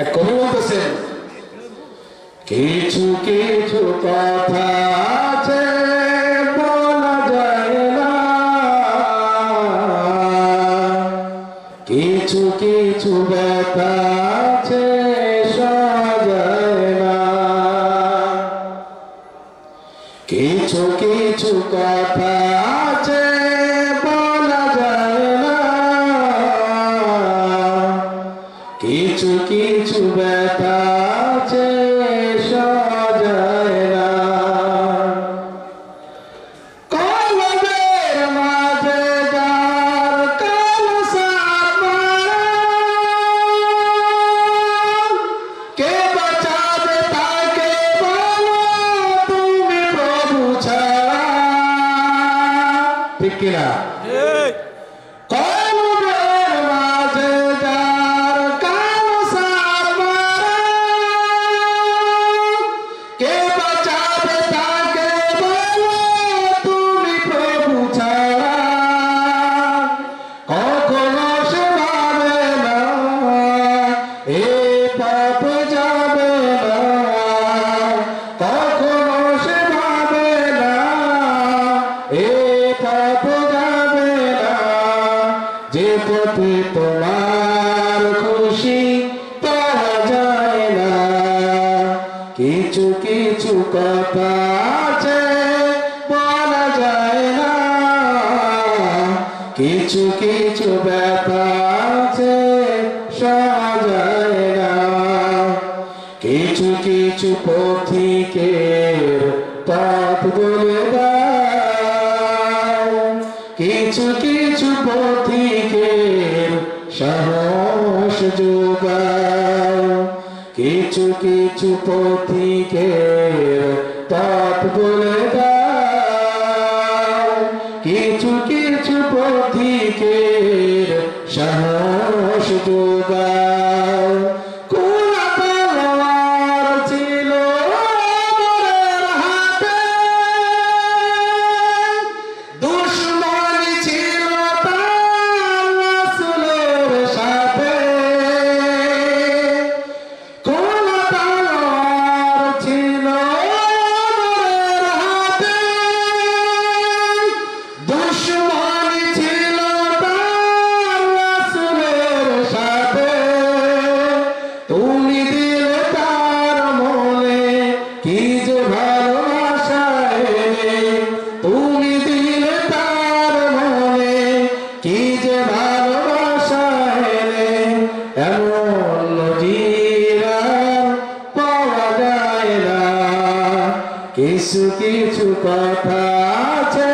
এক কবি বলতেছেন, কিছু কিছু কথা আছে বলা যায় না, কিছু কিছু ব্যথা আছে সহা যায় না, কিছু কিছু কথা আছে বলা যায় না, কিছু কিছু ব্যথা আছে সহা যায় না। কলবের মাঝে যার কালসার মারা, কে বাঁচাবে তাকে বলো তুমি প্রভু ছাড়া, ঠিক কিনা? কলবের মাঝে যার কালসার মারা, কে বাঁচাবে তাকে বলো তুমি প্রভু ছাড়া, কখনো সে ভাবে না এ পথ যাবে না, কখনো সে ভাবে না এ পথ যাবে না, যে পথে তোমার খুশি পাওয়া যায় না, কিছু কিছু কথা আছে বলা যায় না, কিছু কিছু ব্যথা আছে সহা যায় না, কিছু কিছু পথিকের পথ বলে দাও, কিছু কিছু পথিকের সাহস যোগাও, কিছু কিছু পথিকের পথ বলে দাও, কিছু কিছু পথিকের সাহস যোগাও। কোন তলোয়ার ছিল ওমরের হাতে, দুশমনি ছিল তার রাসূলের সাথে, কোন তলোয়ার ছিল ওমরের হাতে, দুশমনি ছিল তার রাসূলের সাথে, তুমি দিলে তার মনে কি যে ভালোবাসা এনে, তুমি দিলে তার মনে কি যে ভালোবাসা এনে, এমন নজির আর পাওয়া যায় না, কিছু কিছু কথা আছে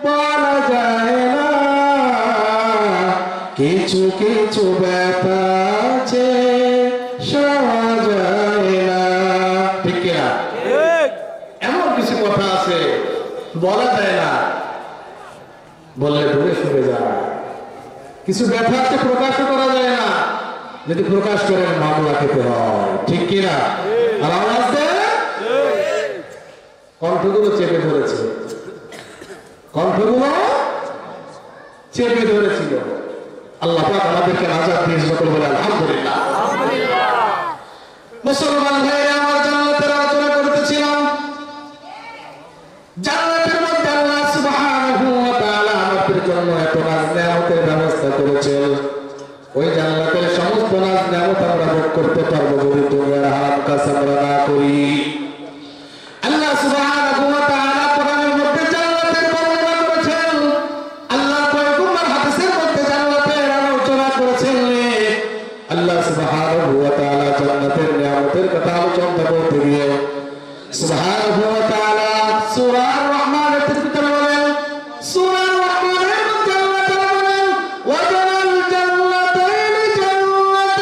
বলা যায় না, কিছু কিছু ব্যথা আছে সহা যায় না, ঠিক কিনা? এমন কিছু কথা আছে বলা যায় না, বললে দূরে সরে যায়, কিছু ব্যথা আছে প্রকাশও করা যায় না, যদি প্রকাশ করেন মামলা খেতে হয়, ঠিক কিনা? আর আওয়াজ দেয় কণ্ঠগুলো চেপে ধরেছে, কণ্ঠগুলো চেপে ধরেছিল। আল্লাহ পাক আমাদেরকে নাজাত দিয়ে সকল বলে আলহামদুলিল্লাহ। মুসলমান ভাইরা আমার, জান্নাতের আলোচনা করতেছিলাম। জান্নাতের মধ্যে আল্লাহ সুবহানাহু ওয়া তাআলা আমাদের জন্য এত নাজ নেয়ামতের ব্যবস্থা করেছেন, ওই জান্নাতের সমস্ত নাজ নেয়ামত আমরা ভোগ করতে পারবো যদি দুনিয়ার হারাম কাজ আমরা না করি। আল্লাহ সুবহানাহু ওয়া তাআলা কোরআনের মধ্যে জান্নাতের বর্ণনা করেছেন, আল্লাহ পয়গম্বর হাদিসের মধ্যে জান্নাতের আলোচনা করেছেন। আল্লাহ সুবহানাহু ওয়া তাআলা জান্নাতের নিয়ামতের কথা আলোচনা করতে গিয়ে সুবহানাহু ওয়া তাআলা সূরা আর-রহমানের ভিতরে বলেন, সূরা আর-রহমানের মধ্যে আল্লাহ তাআলা বলেন, ওয়া জানাল জান্নাতাইনি জান্নাতান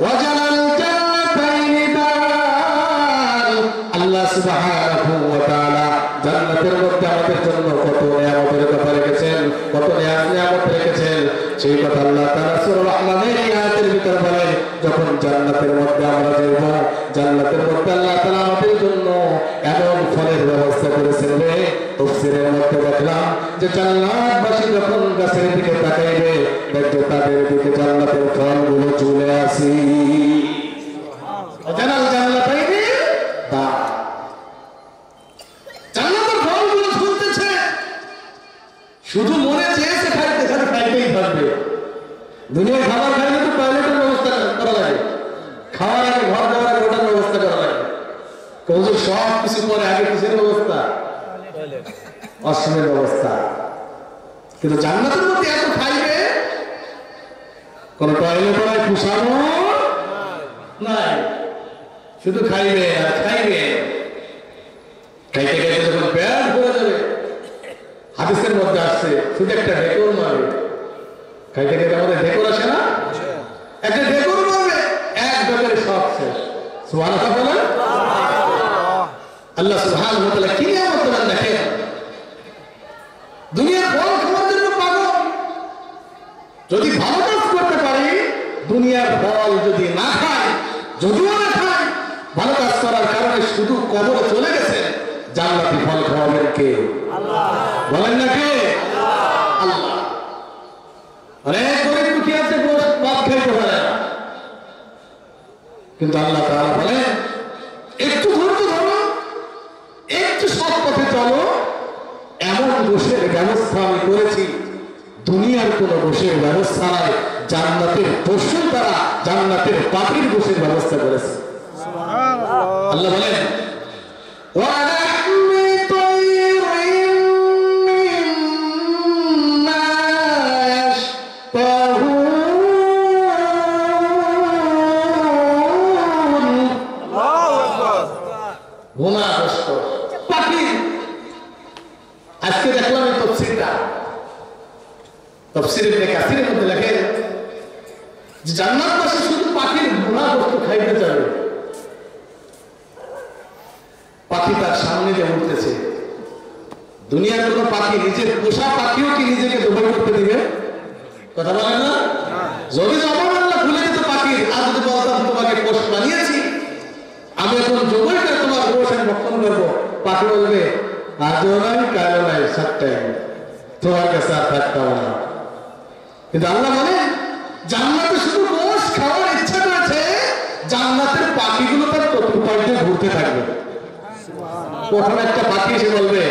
ওয়া জানাল জান্নাতাইনি দান। আল্লাহ সুবহানাহু ওয়া তাআলা জান্নাতের মধ্যে আমাদের জন্য কত নিয়ামতের কথা রেখেছেন, কত নিয়ামত রেখেছেন, সেই কথা আল্লাহ তাআলা সূরা আর-রহমানের এই আয়াতের ভিতরে বলেন। যখন জান্নাতের মধ্যে আমরা যাইব, জান্নাতের মধ্যে আল্লাহ তাআলা আমাদের জন্য এমন ফলের ব্যবস্থা করেছেন রে। তাফসীরের মধ্যে দেখলাম যে জান্নাতবাসী যখন গাছের দিকে তাকাইবে দেখবে তাদের দিকে জান্নাতের ফলগুলো চলে আসি। জানাল জান্নাত পাইবে বা জান্নাতের ফলগুলো শুনতেছে, শুধু মনে চেয়েছে খাইতে, খালি খাইতেই থাকবে। দুনিয়ায় খাবার খাইলে তো টয়লেটের ব্যবস্থা করা লাগে, খাওয়ার আগে ঘর যাওয়ার আগে ওটার ব্যবস্থা করা লাগে। কৌজুর সব কিছু পরে আগে কিসের ব্যবস্থা? ওয়াশরুমের ব্যবস্থা। কিন্তু জান্নাতের মধ্যে এত খাইবে, কোন টয়লেট পড়ায় পুষানো নাই, শুধু খাইবে আর খাইবে। খাইতে খাইতে যখন পেট ভরে যাবে, হাদিসের মধ্যে আসছে শুধু একটা ঢেকুর মারবে। খাইতে খাইতে আমাদের ঢেকুর আসে না, একটা ঢেকুর মারবে, এক ঢেকুরে সব শেষ। সুবহানাল্লাহ বলেন। আল্লাহ সুবহানাহু ওয়া তাআলা কি নিয়ামত দেন দেখেন। দুনিয়ার ফল খাওয়ার জন্য পাগল, যদি ভালো কাজ করতে পারি, দুনিয়ার ফল যদি না খাই, যদিও না খাই, ভালো কাজ করার কারণে শুধু কবরে চলে গেছে, জান্নাতি ফল খাওয়াবেন কে? আল্লাহ। বলেন না কে? আল্লাহ। অনেক গরিব দুঃখী আছে, ভাত খাইতে পারে না, কিন্তু আল্লাহ তাআলা বলেন একটু ধৈর্য ধরো, একটু সৎ পথে চলো, এমন গোশের ব্যবস্থা আমি করেছি, দুনিয়ার কোন গোশের ব্যবস্থা নাই, জান্নাতের পশুর দ্বারা জান্নাতের পাখির গোশের ব্যবস্থা করেছে। আল্লাহ বলেন পাখি। আজকে দেখলাম এই তাফসীরটা, তাফসীর ইবনে কাসিরের মধ্যে লেখেন যে জান্নাতবাসী শুধু পাখির ভুনা বস্তু খাইতে যাবে। পাখি তার সামনে দিয়ে উঠতেছে, দুনিয়ার কোন পাখি, নিজের পোষা পাখিও কি নিজেকে জবাই করতে দিবে? কথা বলেন না? যদি জবান আল্লাহ ভুলে যেত পাখির, আর যদি বলতাম তোমাকে পোষ বানিয়েছি, আমি এখন জবাই করে তোমার গোশ আমি ভক্ষণ করবো, পাখি বলবে আজও নাই কালও নাই, সাতটাই তোমার কাছে আর থাকতাম না। কিন্তু আল্লাহ বলে জান্নাতে শুধু গোশ খাওয়ার ইচ্ছা করেছে, জান্নাতের পাখিগুলো তার চতুর্পাশ দিয়ে ঘুরতে থাকবে। প্রথম একটা পাখি এসে বলবে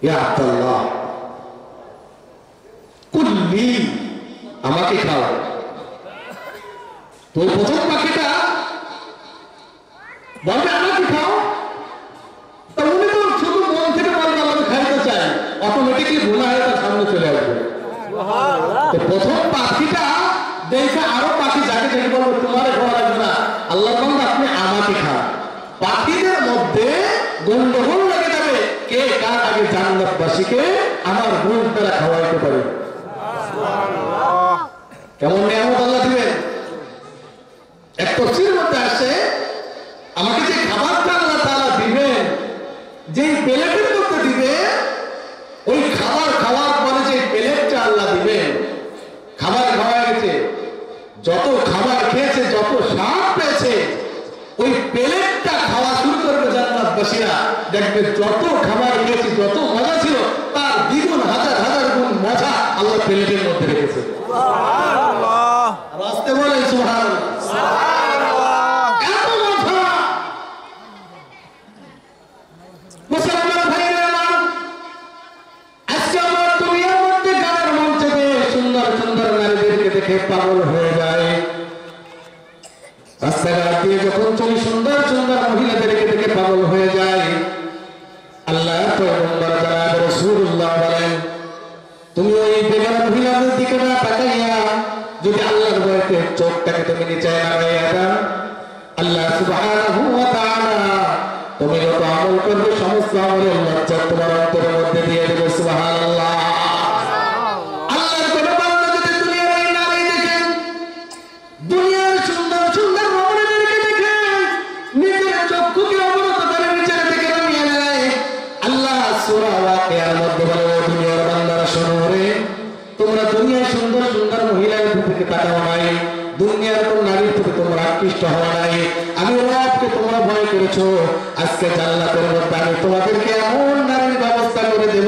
ইয়া আব্দুল্লাহ কুল্লি, আমাকে খাও। তো প্রথম পাখিটা বলবে আমাকে খাও, তা উনি তো শুধু মন থেকে বলবে আমাকে খাইতে চাই, অটোমেটিকলি গুনাহ হয়ে তার সামনে চলে আসবে। তো প্রথম পাখিটা দেখে আরো পাখি যাকে দেখে বলবে তোমার খাওয়া লাগবে না, আল্লাহ বান্দা আপনি আমাকে খান। পাখিদের মধ্যে গন্ডগোল লেগে যাবে, কে কার আগে জান্নাতবাসীকে আমার গুণ দ্বারা খাওয়াইতে পারে। কেমন নিয়ামত আল্লাহ দিবেন। এক তাফসীরের মধ্যে আসে আমাকে যে খাবারটা আল্লাহ তাআলা দিবেন, যে প্লেটের মধ্যে দিবে, ওই খাবার খাওয়ার পরে যে প্লেটটা আল্লাহ দিবেন, খাবার খাওয়া গেছে, যত খাবার খেয়েছে, যত স্বাদ পেয়েছে, ওই প্লেটটা খাওয়া শুরু করবে জান্নাতবাসীরা, দেখবে যত খাবার খেয়েছে, যত মজা ছিল, তার দ্বিগুণ হাজার হাজার গুণ মজা আল্লাহ প্লেটের মধ্যে রেখেছে। সুবহানাল্লাহ। রাস্তে বলেন সুবহানাল্লাহ। এত মজা। মুসলমান ভাইরা আমার, আজকে আমার দুনিয়ার মধ্যে গানের মঞ্চে সুন্দর সুন্দর নারীদেরকে দেখে পাগল হয়ে যায়। রাস্তাঘাট দিয়ে যখন চলি সুন্দর সুন্দর মহিলাদেরকে দেখে পাগল হয়ে যায়। আল্লাহ পয়গম্বর জনাব রাসূলুল্লাহ বলেন, তুমি ওই বেগানা মহিলাদের দিকে না তাকাইয়া যদি আল্লাহর ভয়তে চোখটাকে তুমি নিচে নামাইয়া দাও, আল্লাহ সুবহানাহু ওয়া তাআলা তুমি যত আমল করবে সমস্ত আমলের লজ্জা তোমার অন্তরের মধ্যে দিয়ে দেবে। সুবহানাল্লাহ। আল্লাহর কোন বান্দা যদি দুনিয়ার এই নারী দেখেন, দুনিয়ার সুন্দর সুন্দর রমণীদেরকে দেখেন, নিজের চক্ষুকে অবনত করে নিচের দিকে নামিয়ে নেয়। আল্লাহ সূরা ওয়াকিয়ার মধ্যে বলে, ও দুনিয়ার বান্দারা শোনো রে, তোমরা দুনিয়ায় সুন্দর সুন্দর মহিলাদের দিকে তাকাও নাই, দুনিয়ার কোন নারীর প্রতি তোমরা আকৃষ্ট হওয়া নাই, আমি রবকে তোমরা ভয় করেছো। আজকে জান্নাতের মধ্যে আমি তোমাদেরকে এমন নারীর ব্যবস্থা করে দেব,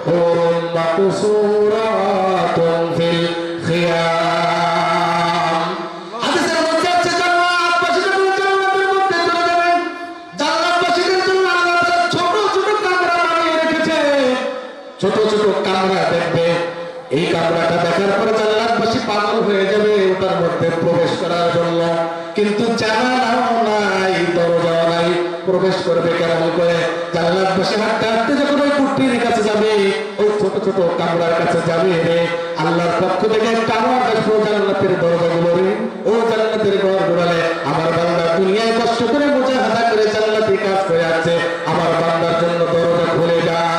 হুরুম মাকসুরাতুন ফিল খিয়াম। হাদিসের মধ্যে আছে জান্নাতবাসীরা জান্নাতের মধ্যে চলে যাবেন, জান্নাতবাসীদের জন্য আল্লাহ তাআলা ছোট ছোট কামরা বানিয়ে রেখেছে, ছোট ছোট কামরা দেখবে। এই কামরাটা দেখার পরে জান্নাতবাসী পাগল হয়ে যাবে ওটার মধ্যে প্রবেশ করার জন্য, কিন্তু জানালাও নাই, দরজাও নাই, প্রবেশ করবে কেমন করে? জান্নাতবাসী হাঁটতে হাঁটতে যখন ওই কুঠির কাছে যাবে, ওই ছোট ছোট কামরার কাছে যাবে রে, আল্লাহর পক্ষ থেকে একটা আওয়াজ আসবে, জান্নাতের দরজাগুলো রে, ও জান্নাতের ঘরগুলোরে, আমার বান্দা দুনিয়ায় কষ্ট করে মুজাহাদা করে জান্নাতি কাজ করে আছে, আমার বান্দার জন্য দরজা খুলে দাও।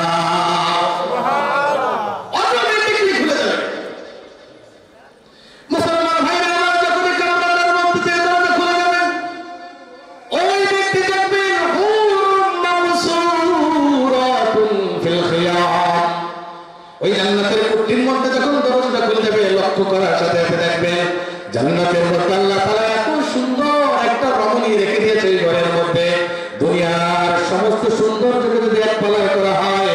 ওই জান্নাতের কুঠির মধ্যে যখন দরজাটা খুলে যাবে, লক্ষ্য করার সাথে সাথে দেখবেন জান্নাতের মধ্যে আল্লাহ তাআলা এত সুন্দর একটা রমণী রেখে দিয়েছে এই ঘরের মধ্যে। দুনিয়ার সমস্ত সৌন্দর্যকে যদি এক পালায় করা হয়,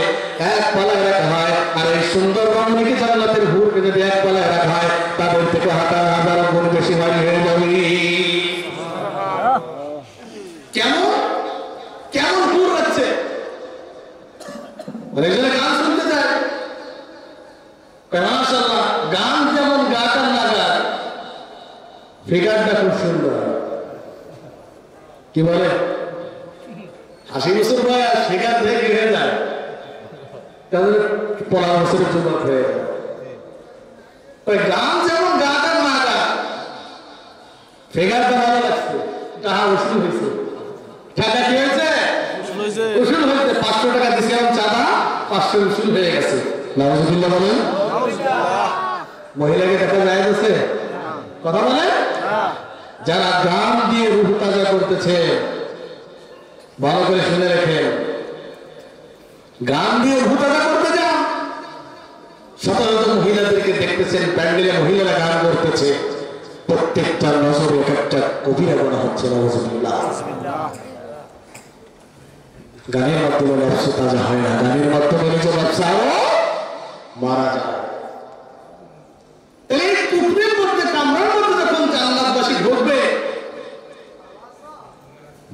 এক পালায় রাখা হয়, আর এই সুন্দর রমণীকে জান্নাতের হুরকে যদি এক পালায় রাখা হয়, তাদের থেকে হাজার হাজার গুণ বেশি ভারী হয়ে যাবে। কেমন কেমন হুর রাখছে, গান শুনতে যায়, মাশাআল্লাহ, গান যেমন গাতার লাগা, ফিগারটা খুব সুন্দর। কি বলে 80 বছর বয়স, ফিগার দেখে হয়ে যায় তাদের 15 বছরের যুবক হয়ে যায়। ওই গান যেমন গাতার লাগা, ফিগারটা ভালো লাগছে, টাকা উসুল হয়েছে। টাকা কি হয়েছে? উসুল হয়েছে। 500 টাকা দিয়েছিলাম চাঁদা, 500 উসুল হয়ে গেছে। নাউজুবিল্লাহ বলেন। মহিলাকে দেখা যায় গেছে কথা বলে, যারা গান দিয়ে রূহ তাজা করতেছে, ভালো করে শুনে রেখেন, গান দিয়ে রূহ তাজা করতে যান, শত শত মহিলাদেরকে দেখতেছেন প্যান্ডেলে মহিলারা গান করতেছে, প্রত্যেকটা নজরে একটা কবিরা গোনা হচ্ছে। নাউজুবিল্লাহ। গানের মাধ্যমে ব্যবসা তাজা হয় না, গানের মাধ্যমে নিজের ব্যবসা আরো মারা যায়। এই কুফরির মধ্যে, কামরার মধ্যে যখন জান্নাতবাসী ঢুকবে,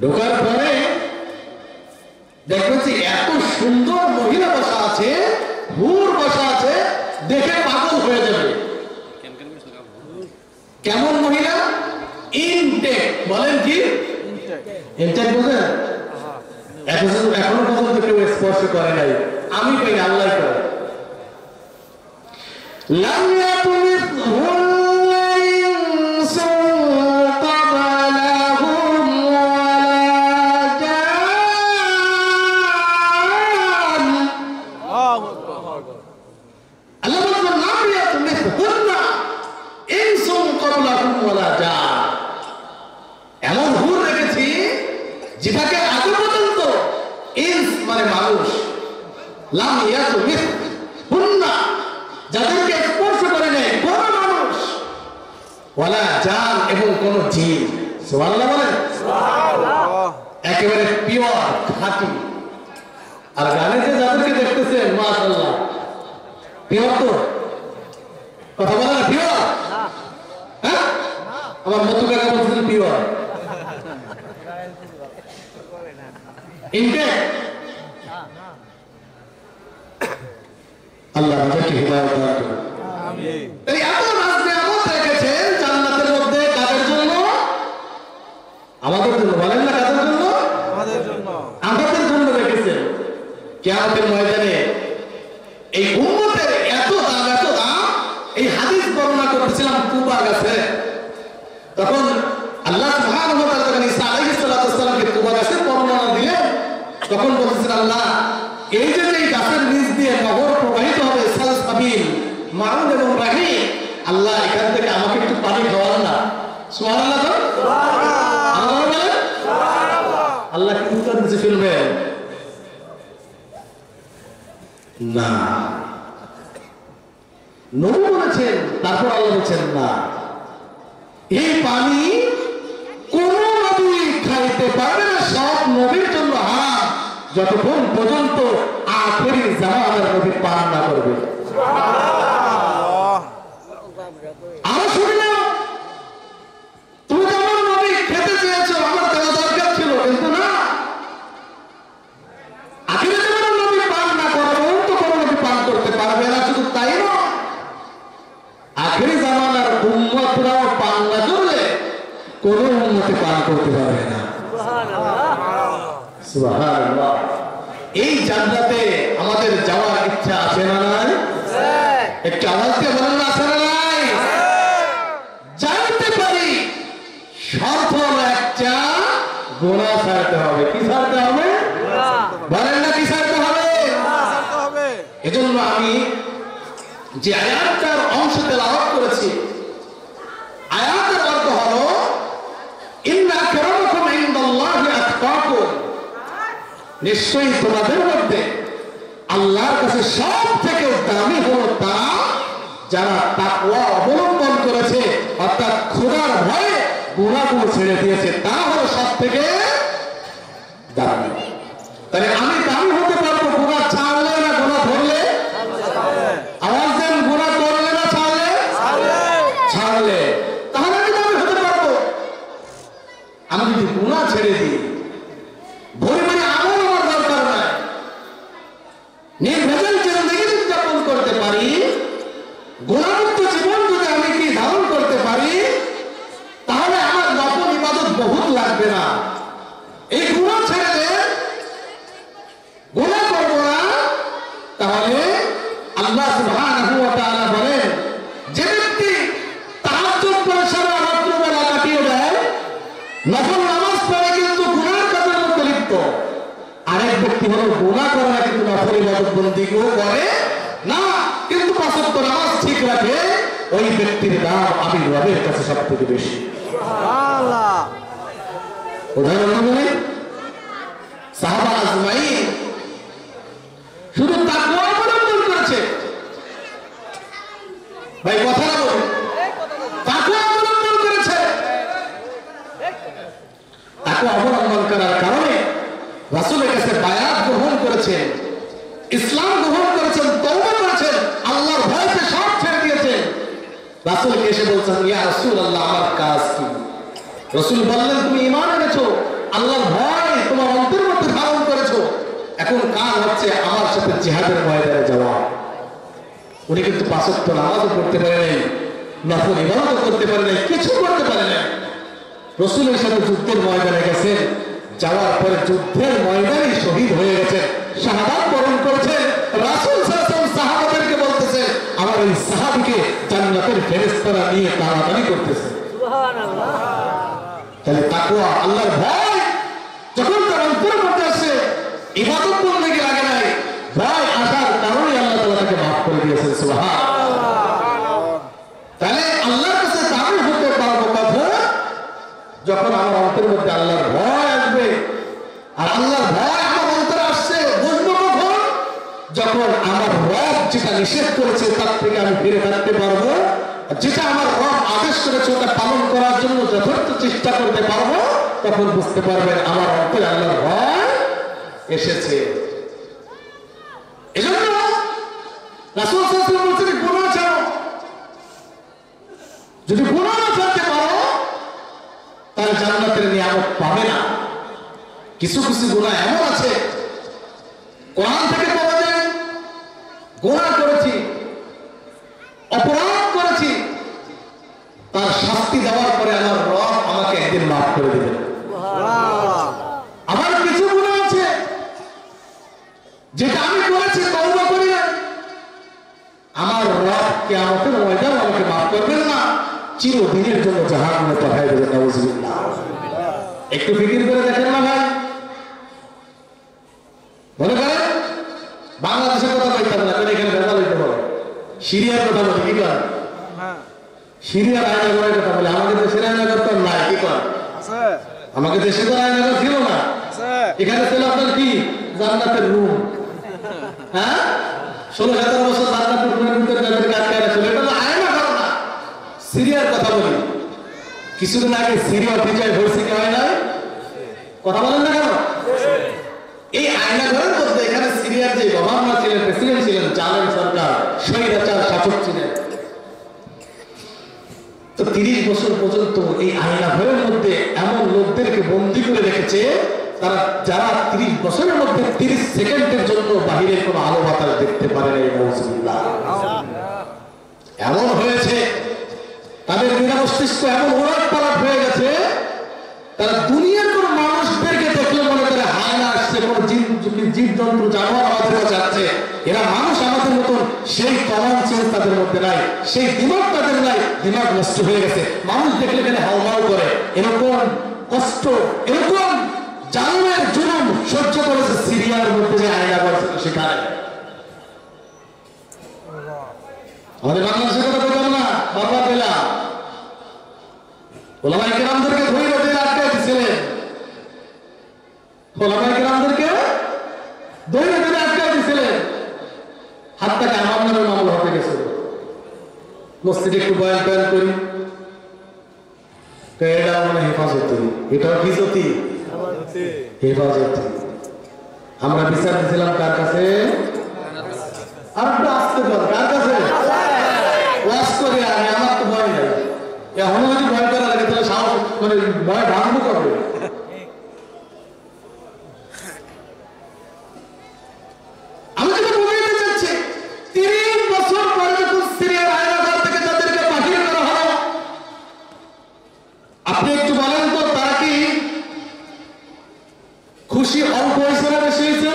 ঢোকার পরে দেখবেন যে এত সুন্দর মহিলা বসা আছে, হুর বসা আছে, দেখে পাগল হয়ে যাবে। কেমন মহিলা? ইনটেক। বলেন কি ইনটেক? বুঝেন? এখনো পর্যন্ত কেউ স্পর্শ করে নাই, আমি পাই, আল্লাহ করে। لم يطمثهن إنس قبلهم ولا جان। الله বলেন لم يطمثهن إنس قبلهم ولا جان। এমন হুর রেখেছি যেটাকে আগে পর্যন্ত, ইনস মানে মানুষ, লাম ইয়াতমিথহুন্ন যাদেরকে স্পর্শ করে নেই কোন মানুষ, ওয়ালা জান এবং কোন জিন। সুবহানাল্লাহ বলেন। একেবারে পিওর, খাঁটি। আর গানে যে যাদেরকে দেখতেছেন, মাশাআল্লাহ, পিওর তো কথা বলে না? পিওর? হ্যাঁ, আমার মতো কাকা বলছেন পিওর। ইনটেক। আল্লাহ আমাদেরকে হিদায়াত দান করুন। আমিন। এই এত নাজ-নেয়ামত রেখেছেন জান্নাতের মধ্যে কাদের জন্য? আমাদের জন্য। বলেন না কাদের জন্য? আমাদের জন্য। আমাদের জন্য রেখেছেন। কিয়ামতের ময়দানে এই উম্মতের এত দাম, এত দাম। এই হাদিস বর্ণনা করতেছিলাম তুবা গাছে, তখন আল্লাহ সুবহানাহু ওয়া তাআলা যখন ঈসা আলাইহিস সালামকে তুবা গাছের বর্ণনা দিলেন, তখন বলতেছেন আল্লাহ, এই যে এই গাছের নিচ দিয়ে নহর প্রবাহিত হবে, সালসাবিল, মাউন এবং রাহি, আল্লাহ এখান থেকে আমাকে একটু পানি খাওয়ান না। সুবহানাল্লাহ। সুবহানাল্লাহ। আল্লাহ কি উত্তর দিতে ফেলবেন না? নবী বলেছেন, তারপর আল্লাহ বলেছেন না। এই পানি কোন নবী খাইতে পারবে না, সব নবীর জন্য হারাম যতক্ষণ পর্যন্ত আখেরি জামানার নবী পান না করবে। আমি শুনলাম তুমি যেমন নবী খেতে চেয়েছো, আমার দেওয়া দরকার ছিল, কিন্তু না, আখেরি জামানার নবী পান না করবে তো কোন নবী পান করতে পারবে না। শুধু তাই নয়, আখেরি জামানার উম্মতরাও পান না করলে কোন উম্মতে পান করতে পারবে না। সুবহানাল্লাহ। এই জান্নাতে আমাদের যাওয়ার ইচ্ছা আছে না নাই? একটু আওয়াজ দিয়ে বলেন না, আছে না নাই? জানতে পারি শর্ত হলো একটা, গুনাহ ছাড়তে হবে। কি ছাড়তে হবে? বলেন না, কি ছাড়তে হবে? এজন্য আমি যে আয়াতটার অংশ তেলাওয়াত করেছি, আয়াতের অর্থ হলো ইন্না আকরামাকুম ইনদাল্লাহি আতকাকুম, নিশ্চয়ই তোমাদের মধ্যে আল্লাহর কাছে সব থেকে দামি হলো তারা যারা তাকওয়া অবলম্বন করেছে, অর্থাৎ খোদার ভয়ে গুনাহগুলো ছেড়ে দিয়েছে, তারা হলো সব থেকে দামি। তাহলে আমি দামি হতে পারবো গুনাহ ছাড়লে না গুনাহ ধরলে? আওয়াজ দেন, গুনাহ করলে না ছাড়লে? ছাড়লে। তাহলে আমি দামি হতে পারবো। আমি যদি গুনাহ ছেড়ে দিই, ভোরবেলা আমল আমার দরকার নাই, নির্ভেজাল জিন্দেগি যদি যাপন করতে পারি, গুনাহমুক্ত জীবন যদি আমি কি ধারণ করতে পারি, তাহলে আমার নফল ইবাদত বহুত লাগবে না। এই গুনাহ ছেড়ে দে, গুনাহ করবো না, তাহলে আল্লাহ সুবহানাহু ওয়া তাআলা বলেন, যে ব্যক্তি তাহাজ্জুদ করে সারা রাত্রিবেলা কাটিয়ে দেয়, নফল নামাজ পড়ে কিন্তু গুনার কাজের মধ্যে লিপ্ত, আরেক ব্যক্তি হলো গুনাহ করে না কিন্তু নফল ইবাদত বন্দেগিও করে না, কিন্তু পাঁচ ওয়াক্ত নামাজ ঠিক রাখে, ওই ব্যক্তির দাম আমি রবের কাছে সবথেকে বেশি। সুবহানাল্লাহ। উদাহরণ বলি, সাহাবা আজমাইন শুধু তাকওয়া অবলম্বন করেছে। ভাই কথা না বলুন, তাকওয়া অবলম্বন করেছে। তাকওয়া অবলম্বন করার কারণে রাসূলের কাছে বায়াত গ্রহণ করেছেন, ইসলাম গ্রহণ করেছেন, তওবা করেছেন, আল্লাহর ভয়তে সব ছেড়ে দিয়েছেন। রাসূলকে এসে বলছেন, ইয়া রাসূলুল্লাহ, আমার কাজ কি? রাসূল বললেন, তুমি ঈমান এনেছো, আল্লাহর ভয় তোমার অন্তরের মধ্যে ধারণ করেছো, এখন কাজ হচ্ছে আমার সাথে জিহাদের ময়দানে যাওয়া। উনি কিন্তু পাঁচ ওয়াক্ত নামাজও পড়তে পারে নাই, নফল ইবাদতও করতে পারে নাই, কিছু করতে পারে নাই। রাসূলের সাথে যুদ্ধের ময়দানে গেছেন, যাওয়ার পরে যুদ্ধের ময়দানে শহীদ হয়ে গেছেন, শাহাদাত বরণ করেছেন। রাসূল সাল্লাল্লাহু আলাইহি ওয়াসাল্লাম সাহাবাদেরকে বলতেছে, আমার এই সাহাবীকে জান্নাতের ফেরেশতারা নিয়ে টানাটানি করতেছে। সুবহানাল্লাহ। তাহলে তাকওয়া, আল্লাহর ভয় যখন তার অন্তরের মধ্যে আসে, ইবাদত বন্দেগী লাগে নাই, ভয় আসার কারণে আল্লাহ তাআলা তাকে মাফ করে দিয়েছেন। সুবহানাল্লাহ। তাহলে আল্লাহর কাছে দামি হতে পারবো কখন? যখন আমার অন্তরের মধ্যে আল্লাহর ভয় আসবে। আর আল্লাহর ভয় আমার অন্তরে আসছে বুঝবো কখন? যখন আমার রব যেটা নিষেধ করেছে তার থেকে আমি ফিরে থাকতে পারবো, যেটা আমার রব আদেশ করেছে ওটা পালন করার জন্য যথার্থ চেষ্টা করতে পারবো, তখন বুঝতে পারবেন আমার অন্তরে আল্লাহর ভয় এসেছে। এজন্য রাসূল সাল্লাল্লাহু আলাইহি ওয়াসাল্লাম বলেছেন, গুনাহ ছাড়ো। যদি গুনাহ না ছাড়তে পারো, তাহলে জান্নাতের নিয়ামত পাবে না। কিছু কিছু গুনাহ এমন আছে কোরআন থেকে পাওয়া যায়, গুনাহ করেছি, অপরাধ করেছি, তার শাস্তি দেওয়ার পরে আমার রব আমাকে একদিন মাফ করে দিবেন। আমার কিছু গুনাহ আছে যেটা আমি করেছি, তওবা করি না, আমার রব কিয়ামতের ময়দানে আমাকে মাফ করবেন না, চিরদিনের জন্য জাহান্নামে পাঠায় দেবেন। নাউযুবিল্লাহ। একটু ফিকির করে দেখেন না ভাই। মনে করেন বাংলাদেশের কথা বলতাম না, কেন এখানে ভেজাল হইতে পারে, সিরিয়ার কথা বলি, কি কর? সিরিয়ার আয়নাগরের কথা বলে, আমাদের দেশের আয়নাগর তো নাই, কি কর? আমাকে দেশে তো আয়নাগর ছিল না, এখানে ছিল আপনার কি জান্নাতের রুম। হ্যাঁ, 16-17 বছর জান্নাতের রুমের ভিতরে যাদেরকে আটকায় রাখছিল, এটা তো আয়নাগর না। সিরিয়ার কথা বলি, কিছুদিন আগে সিরিয়া বিজয় হয়েছে কি হয় না? কথা বলেন না কেন? এই আয়নাঘরের মধ্যে এখানে সিরিয়ার যে গভর্নর ছিলেন, প্রেসিডেন্ট ছিলেন, জালেম সরকার, স্বৈরাচার শাসক ছিলেন, তো 30 বছর পর্যন্ত এই আয়নাঘরের মধ্যে এমন লোকদেরকে বন্দী করে রেখেছে যারা 30 বছরের মধ্যে 30 সেকেন্ডের জন্য বাহিরের কোনো আলো বাতাস দেখতে পারে না। এমন হয়েছে তাদের মস্তিষ্ক এমন ওলট পালট হয়ে গেছে, তারা দুনিয়ার কোন মানুষদেরকে দেখলে মনে করে হায়না আসছে, কোন জীবজন্তু জানোয়ার আমাদের কাছে আসছে। এরা মানুষ আমাদের মতন, সেই কমন সেন্স তাদের মধ্যে নাই, সেই দিমাগ তাদের নাই, দিমাগ নষ্ট হয়ে গেছে। মানুষ দেখলে এখানে হাওমাও করে। এরকম কষ্ট, এরকম জালেমের জুলুম সহ্য করেছে সিরিয়ার মধ্যে যে আয়না করছে সেখানে। আমাদের বাংলাদেশের কথা বলতাম না, বারবার পেলাম ওলামায়ে কেরামদেরকে ধরে রোজে আটকায় দিয়েছিলেন, ওলামায়ে কেরামদেরকে ধরে রোজে আটকায় দিয়েছিলেন, হাত থেকে আমার নামে মামলা হতে গেছিল। মসজিদে একটু বয়ান টয়ান করি, এটা মানে হেফাজতি, এটাও কি জ্যোতি? হেফাজতি। আমরা বিচার দিয়েছিলাম কার কাছে? আর একটু আসতে পার কার কাছে? ওয়াজ করে আমি, আমার তো ভয় নাই। এখন যদি ভয় করা লাগে তাহলে সাহস মানে ভয় ভাঙবো করবে। আমি যেটা বুঝাইতে চাচ্ছি, 30 বছর পরে যখন সিরিয়ার আয়নাঘর থেকে তাদেরকে বাহির করা হলো, আপনি একটু বলেন তো তারা কি খুশি অল্প হয়েছে না বেশি হয়েছে?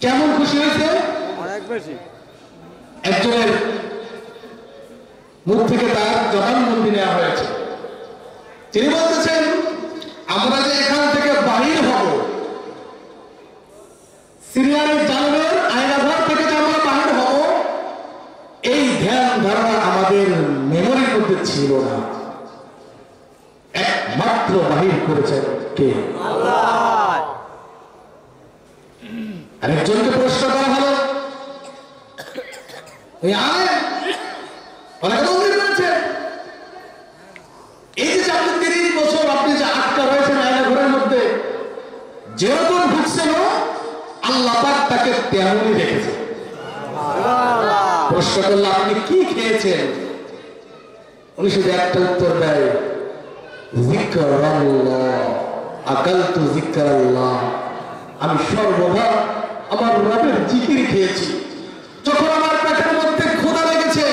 কেমন খুশি হয়েছে? অনেক বেশি। একজনের মুখ থেকে তার জবানবন্দি নেওয়া হয়েছে। তিনি বলতেছেন, আমরা যে এখান থেকে বাহির হব, সিরিয়ার জালেমের আয়নাঘর থেকে যে আমরা বাহির হব, এই ধ্যান ধারণা আমাদের মেমোরির মধ্যে ছিল না। একমাত্র বাহির করেছেন কে? আল্লাহ। আরেকজনকে প্রশ্ন করা হলো, এই যে আপনি 30 বছর আপনি যে আটকা রয়েছেন আয়নাঘরের মধ্যে, যেরকম ঢুকছেন আল্লাহ পাক তাকে তেমনই রেখেছে। প্রশ্ন করলে আপনি কি খেয়েছেন? উনি শুধু একটা উত্তর দেয়, যিকরাল্লাহ, আকালতু যিকরাল্লাহ। আমি সর্বদা আমার রবের জিকির খেয়েছি। যখন আমার পেটের মধ্যে ক্ষুধা লেগেছে,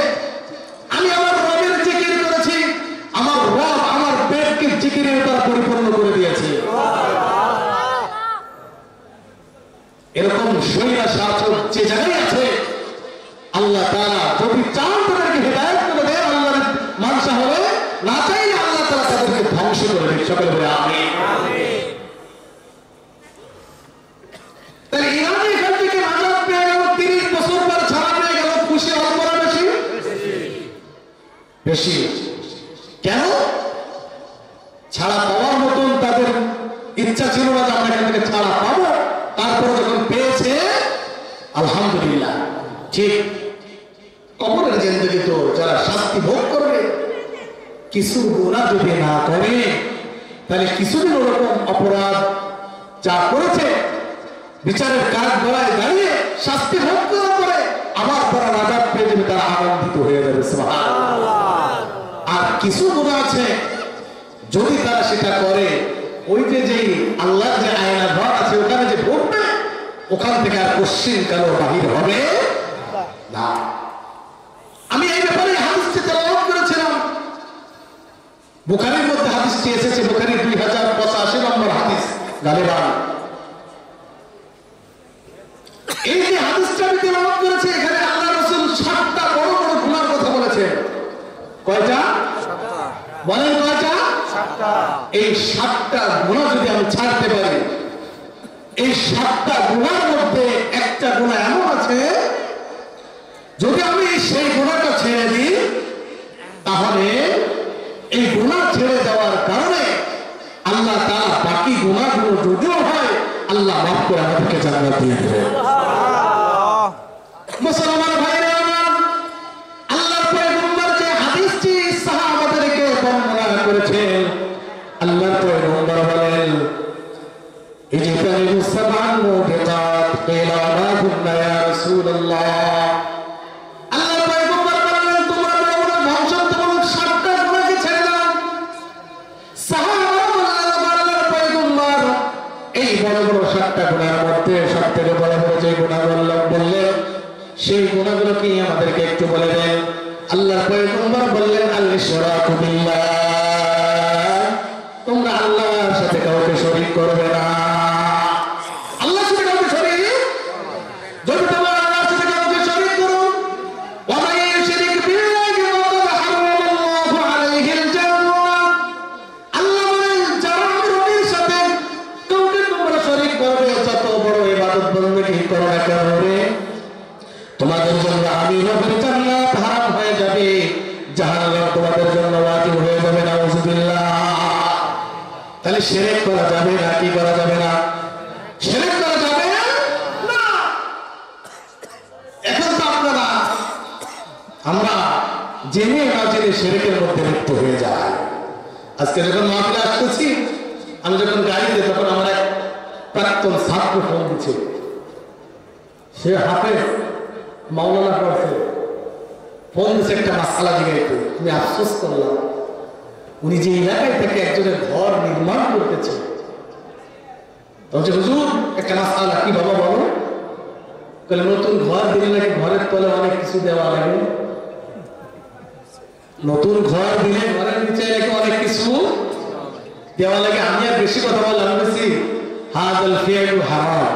আমি আমার রবের জিকির করেছি। আমার রব আমার পেটকে জিকিরের দ্বারা পরিপূর্ণ করে দিয়েছে। এরকম শরীরা শাসক যে জায়গায় আছে, আল্লাহ তাআলা যদি চান তাদেরকে হেদায়েত করে দেন, আল্লাহর মানসা হবে, না চাইলে আল্লাহ তাআলা তাদেরকে ধ্বংস করে দেন। সকলে বলে আমিন। তাহলে ইরানি এখান থেকে নাজাত পেয়ে গেল, 30 বছর পর ছাড়া পেয়ে গেল, খুশি অল্প না বেশি? বেশি। কেন? ছাড়া পাওয়ার মতন তাদের ইচ্ছা ছিল না যে আমরা এখান থেকে ছাড়া পাবো, তারপরে যখন পেয়েছে আলহামদুলিল্লাহ। ঠিক কবরের জিন্দেগি তো যারা শাস্তি ভোগ করবে, কিছু গুনাহ যদি না করে, তাহলে কিছুদিন ওরকম অপরাধ যা করেছে বিচারের কাজ গড়ায় দাঁড়িয়ে শাস্তি ভোগ করার পরে আবার তারা নাজাত পেয়ে যাবে, তারা আনন্দিত হয়ে যাবে। সুবহানাল্লাহ। আর কিছু গুনাহ আছে, যদি তারা সেটা করে, ওই যে আল্লাহর যে আয়নাঘর আছে ওখানে যে ঢুকবে, ওখান থেকে আর কোশ্চিন কালো বাহির হবে না। আমি এই ব্যাপারে হাদিসটি তেলাওয়াত করেছিলাম। বুখারীর মধ্যে হাদিসটি এসেছে, বুখারী 2085 নম্বর হাদিস গালিবান। এই যে হাদিসটা আমি তেলাওয়াত করেছি, এখানে আল্লাহ রাসূল 7টা বড় বড় গুনার কথা বলেছেন। কয়টা? 7টা। বলেন কয়টা? 7টা। এই 7টা গুনাহ যদি আমি ছাড়তে পারি, এই 7টা গুনার মধ্যে একটা গুনাহ এমন আছে, যদি আমি সেই গুনাহটা ছেড়ে দিই, তাহলে এই গুনাহ ছেড়ে দেওয়ার কারণে আল্লাহ তাআলা বাকি গুনাহগুলো যদিও হয়, আল্লাহ মাফ করে আমাদেরকে জান্নাত দিয়ে দেবেন। মুসলমান ভাইরা আমার, আল্লাহর পয়গম্বর যে হাদিসটি সাহাবাদেরকে বর্ণনা 7টা গুনাহের মধ্যে সবথেকে বড় বড় যে গুনাহগুলো বললেন সেই গুনাহগুলো কি আমাদেরকে একটু বলে দেন। আল্লাহর পয়গম্বর বললেন আল ইশরাকু বিল্লাহ, তোমরা আল্লাহর সাথে কাউকে শরীক করবে না। আল্লাহর সাথে কাউকে শরীক, যদি তোমরা আল্লাহর সাথে কাউকে শরীক করো, ওয়া মান ইউশরিক বিল্লাহি ফাকাদ হারামাল্লাহু আলাইহিল জান্নাহ, আল্লাহ বলেন যারা আল্লাহর সাথে কাউকে তোমরা শরীক করবে, যত বড় ইবাদত বندگی করো না কেন রে, তোমাদের জন্য আমি রবের জান্নাত হারাম হয়ে যাবে, জাহান্নাম তোমাদের জন্য ওয়াজিব হয়ে যাবে। নাউযুবিল্লাহ। তাহলে শিরক করা যাবে না কি করা যাবে না? শিরক করা যাবে না। এখন তো আপনারা আমরা জেনে না জেনে শিরকের মধ্যে লিপ্ত হয়ে যায়। আজকে যখন মাহফিলে আসতেছি, আমি যখন গাড়িতে, তখন আমার এক প্রাক্তন ছাত্র ফোন দিচ্ছে, সে হাফেজ মাওলানা পড়ছে, ফোন দিচ্ছে একটা মাসালা জিগাইতে। আমি আফসোস করলাম, উনি যে এলাকায় থেকে একজনের ঘর নির্মাণ করতেছে। বলছে হুজুর একটা মাসালা। কি বাবা বলো? বলে নতুন ঘর দিলে নাকি ঘরের তলে অনেক কিছু দেওয়া লাগে, নতুন ঘর দিলে ঘরের নিচে নাকি অনেক কিছু দেওয়া লাগে। আমি আর বেশি কথা বললাম, বলছি হাযাল ফি'লু হারাম,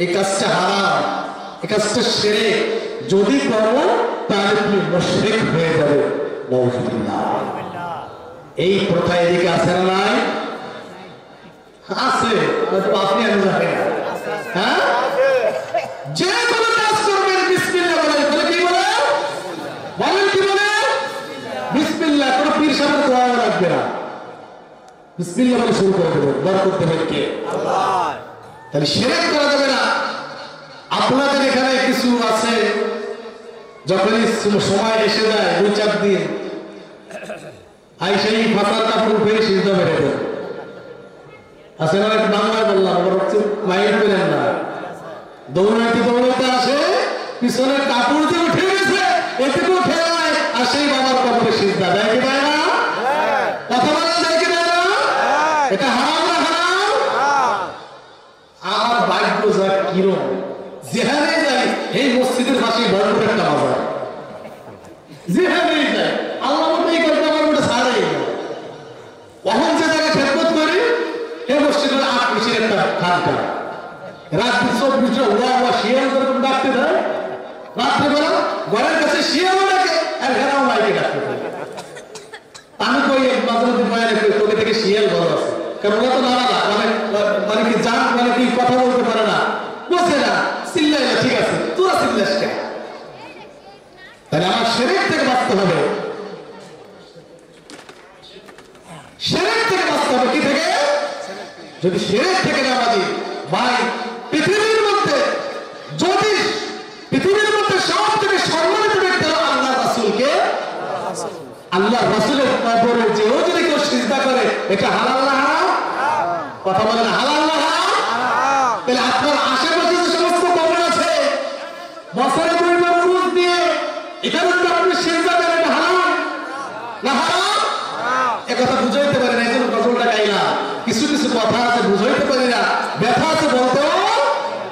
এই কাজটা হারাম, এই কাজটা শিরক, যদি করো তাহলে তুমি মুশরিক হয়ে যাবে। নাউযুবিল্লাহ। এই প্রথা এদিকে আছে না নাই? আছে, হয়তো আপনি আমি জানি না। হ্যাঁ, যে কোনো কাজ করবেন বিসমিল্লাহ বলে। বলে কি বলে? বলেন কি বলে? বিসমিল্লাহ। কোনো পীর সাহেবের দোয়া রাখবে না, বিসমিল্লাহ বলে শুরু করে দেবেন। বরকত দেবেন কে? আল্লাহ। তাহলে শিরক করা যাবে না। আপনাদের এখানে কিছু আছে, যখনই সময় এসে যায় 2-4 দিন, সেই ফাঁসার কাপড় ফেলে সিজদা মেরে দেন। আসে না? এক বাংলায় বললাম, আবার হচ্ছে মাইন্ড করেন না। দৌড়াইতে দৌড়াইতে আসে, পিছনের কাপড় যে উঠে গেছে এটুকু খেলায়, আর সেই বাবার কাপড়ে সিজদা দেয় কি দেয় না? কথা বলা দেয় কি দেয় না? এটা হারাম না হারাম? আমার ভাগ্য যা কিরম, যেখানে যাই এই মসজিদের পাশে বড় একটা বাজার, যেখানে যাই আল্লাহ মতো এই করতে আমার ওটা ছাড়াই না। কখন যে জায়গায় খেদমত করি, এই মসজিদের 8 পিসের একটা খানকা, রাত 24 শিয়াল যেরকম ডাকতে দেয়, রাত্রেবেলা ঘরের কাছে শিয়াল ডাকে, আর ঘেরাও মাইকে ডাকতে দেয়। আমি কই মাঝে মধ্যে বয়ানে কই, তোকে থেকে শিয়াল ভালো আছে, কারণ ওরা তো নানা মানে কি জান, মানে কি কথা বলতে পারে না, বসে না, চিল্লাই না, ঠিক আছে, তোরা চিল্লাস কেন? তাহলে আমার শিরক থেকে বাঁচতে হবে, শিরক থেকে বাঁচতে হবে। কি থেকে? যদি শিরক থেকে না বাঁচি, ভাই পৃথিবীর মধ্যে যদি পৃথিবীর মধ্যে সব থেকে সম্মানিত ব্যক্তি হলো আল্লাহ রাসূলকে, আল্লাহ রাসূলের কবরে যেও যদি কেউ সিজদা করে, এটা হালাল না হারাম? কথা বলেন, হালাল না হারাম? তাহলে আপনার আশেপাশে যে সমস্ত কবর আছে, বছরে 2 বার উরুস দিয়ে এখানে তো আপনি সিজদা করেন, এটা হালাল না হারাম? একথা বুঝাইতে পারি না, এই জন্য গজলটা গাইলাম। কিছু কিছু কথা আছে বুঝাইতে পারি না, ব্যথা আছে বলতেও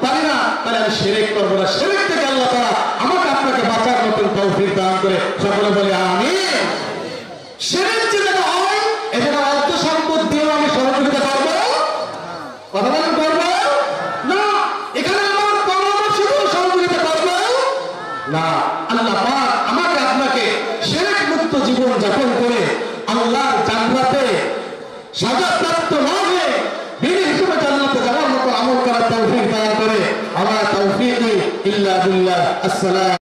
পারি না, তাহলে আমি শিরক করবো না। শিরক থেকে আল্লাহ তাআলা আমাকে আপনাকে বাঁচার মতন তৌফিক দান করে। সকলে বলি আমিন। শিরক যেটা হয়, এটা অর্থ সম্পদ দিয়েও আমি সহযোগিতা করবো, কথা বলেন করবো না। এখানে আমার পরামর্শ দিয়েও সহযোগিতা করবো না। আল্লাহ পাক আমাকে আপনাকে শিরক মুক্ত জীবন যাপন করে আল্লাহর জান্নাতে সাজাপ্রাপ্ত না হয়ে বিনা হিসেবে জান্নাতে যাওয়ার মতো আমল করার তৌফিক দান করে। আমার তৌফিক ইল্লা বিল্লাহ। আসসালাম।